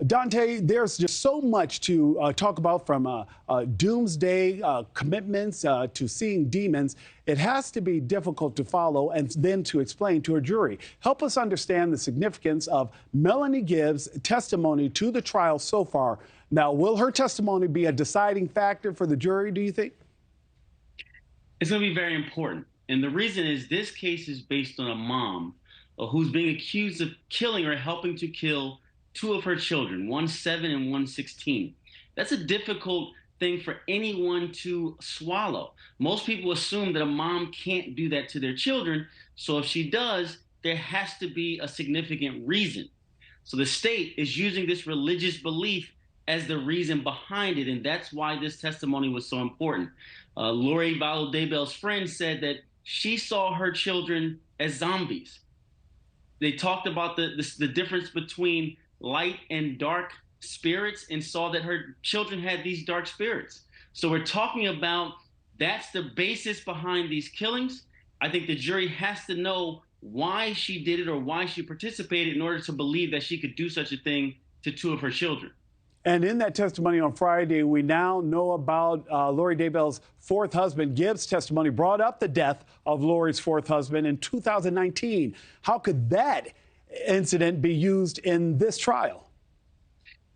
Donte, there's just so much to talk about, from doomsday commitments to seeing demons. It has to be difficult to follow and then to explain to a jury. Help us understand the significance of Melanie Gibb's testimony to the trial so far. Now, will her testimony be a deciding factor for the jury, do you think? It's going to be very important. And the reason is this case is based on a mom who's being accused of killing or helping to kill two of her children, one 7 and one 16. That's a difficult thing for anyone to swallow. Most people assume that a mom can't do that to their children. So if she does, there has to be a significant reason. So the state is using this religious belief as the reason behind it. And that's why this testimony was so important. Lori Vallow, Daybell's friend, said that she saw her children as zombies. They talked about the difference between light and dark spirits and saw that her children had these dark spirits. So we're talking about that's the basis behind these killings. I think the jury has to know why she did it or why she participated in order to believe that she could do such a thing to two of her children. And in that testimony on Friday, we now know about Lori Daybell's fourth husband. Gibb's testimony brought up the death of Lori's fourth husband in 2019. How could that incident be used in this trial?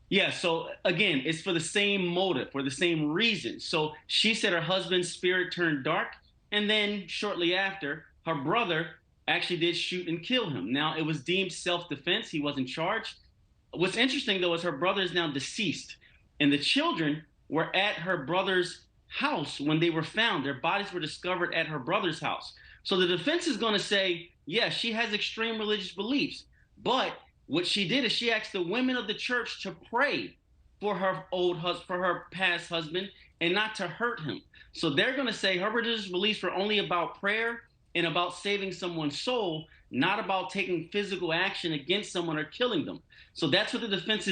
Yeah, so again, it's for the same motive, for the same reason. So she said her husband's spirit turned dark, and then shortly after, her brother actually did shoot and kill him. Now, it was deemed self-defense. He wasn't charged. What's interesting, though, is her brother is now deceased, and the children were at her brother's house when they were found. Their bodies were discovered at her brother's house. So the defense is going to say, yeah, she has extreme religious beliefs, but what she did is she asked the women of the church to pray for her for her past husband and not to hurt him. So they're going to say her religious beliefs were only about prayer and about saving someone's soul, not about taking physical action against someone or killing them. So that's what the defense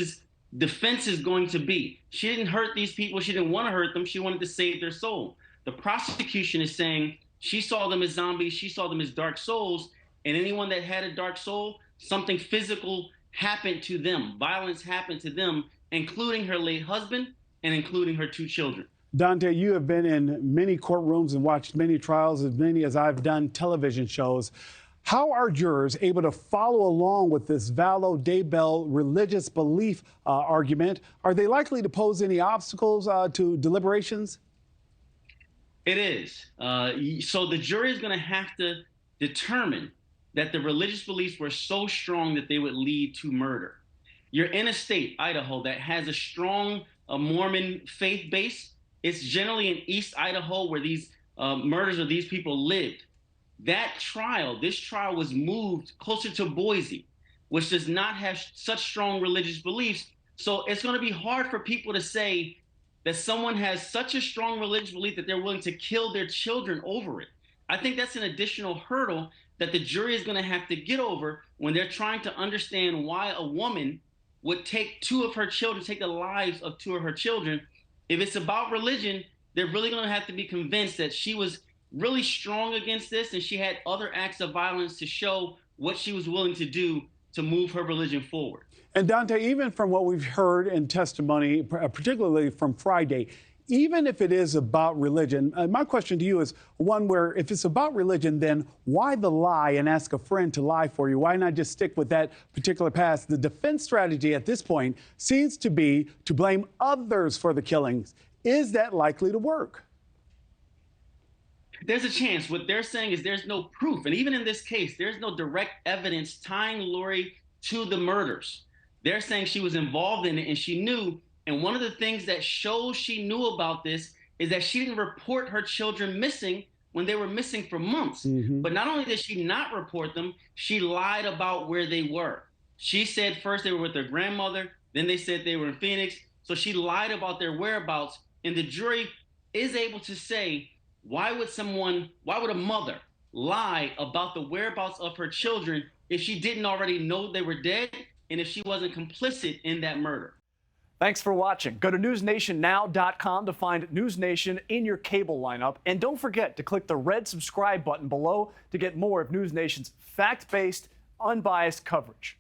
is going to be. She didn't hurt these people. She didn't want to hurt them. She wanted to save their soul. The prosecution is saying she saw them as zombies. She saw them as dark souls. And anyone that had a dark soul, something physical happened to them. Violence happened to them, including her late husband and including her two children. Donte, you have been in many courtrooms and watched many trials, as many as I've done television shows. How are jurors able to follow along with this Vallow-Daybell religious belief argument? Are they likely to pose any obstacles to deliberations? It is. So the jury is going to have to determine that the religious beliefs were so strong that they would lead to murder. You're in a state, Idaho, that has a strong Mormon faith base. It's generally in East Idaho where these murders of these people lived. This trial was moved closer to Boise, which does not have such strong religious beliefs. So it's going to be hard for people to say that someone has such a strong religious belief that they're willing to kill their children over it. I think that's an additional hurdle that the jury is going to have to get over when they're trying to understand why a woman would take take the lives of two of her children. If it's about religion, they're really going to have to be convinced that she was really strong against this and she had other acts of violence to show what she was willing to do to move her religion forward. And Donte, even from what we've heard in testimony, particularly from Friday, even if it is about religion, my question to you is one where if it's about religion, then why the lie and ask a friend to lie for you? Why not just stick with that particular past? The defense strategy at this point seems to be to blame others for the killings. Is that likely to work? There's a chance. What they're saying is there's no proof. And even in this case, there's no direct evidence tying Lori to the murders. They're saying she was involved in it and she knew. And one of the things that shows she knew about this is that she didn't report her children missing when they were missing for months. Mm-hmm. But not only did she not report them, she lied about where they were. She said first they were with their grandmother, then they said they were in Phoenix. So she lied about their whereabouts. And the jury is able to say, why would a mother lie about the whereabouts of her children if she didn't already know they were dead and if she wasn't complicit in that murder? Thanks for watching. Go to newsnationnow.com to find NewsNation in your cable lineup. And don't forget to click the red subscribe button below to get more of NewsNation's fact-based, unbiased coverage.